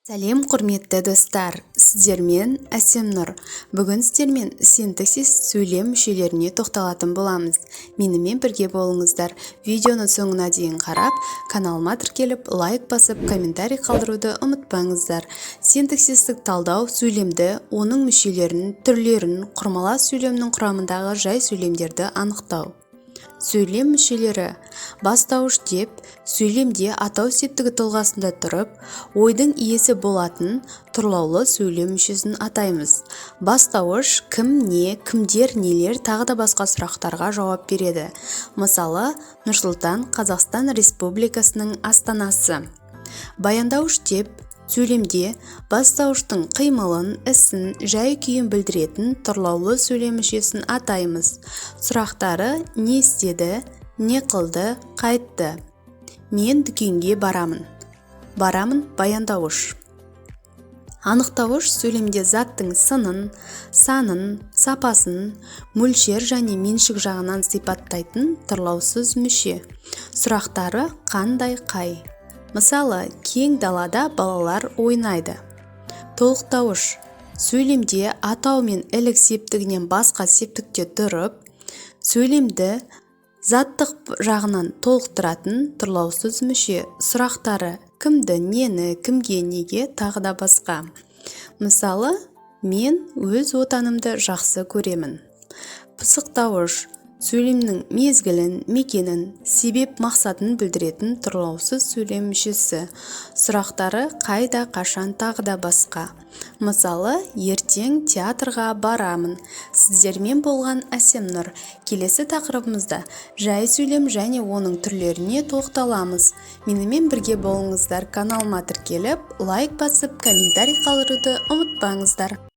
Сәлем құрметті достар, сіздермен Әсемнұр. Бүгін сіздермен синтаксис сөйлем мүшелеріне тоқталатын боламыз. Менімен бірге болыңыздар. Видеоны соңына дейін қарап, каналыма тіркеліп, лайк басып, комментарий қалдыруды ұмытпаңыздар. Синтаксистік талдау сөйлемді, оның мүшелерін, түрлерін, құрмалас сөйлемнің құрамындағы жай сөйлемдерді анықтау. Сөйлем мүшелері. Бастауыш деп, сөйлемде атау септігі тұлғасында тұрып, ойдың иесі болатын тұрлаулы сөйлем мүшесін атаймыз. Бастауыш кім, не, кімдер, нелер тағы да басқа сұрақтарға жауап береді. Мысалы, Нұрсұлтан Қазақстан Республикасының астанасы. Баяндауыш деп, сөйлемде бастауыштың қимылын, ісін, жай-күйін білдіретін тұрлаулы сөйлем мүшесін атаймыз. Сұрақтары не істеді, не қылды, қайтты. Мен дүкенге барамын. Барамын баяндауыш. Анықтауыш сөйлемде заттың сынын, санын, сапасын, мөлшер және меншік жағынан сипаттайтын тұрлаусыз мүше. Сұрақтары қандай, қай. Мысалы, кең далада балалар ойнайды. Толықтауыш. Сөйлемде атау мен ілік септігінен басқа септікте тұрып, сөйлемді заттық жағынан толықтыратын тұрлаусыз мүше. Сұрақтары кімді, нені, кімге, неге тағы да басқа. Мысалы, мен өз отанымды жақсы көремін. Пысықтауыш. Сөйлемнің мезгілін, мекенін, себеп мақсатын білдіретін тұрлаусыз сөйлем мүшесі. Сұрақтары қайда, қашан тағы да басқа. Мысалы, ертең театрға барамын. Сіздермен болған Әсемнұр. Келесі тақырыбымызда жай сөйлем және оның түрлеріне тоқталамыз. Менімен бірге болыңыздар. Каналыма тіркеліп, лайк басып, комментарий қалдыруды ұмытпаңыздар.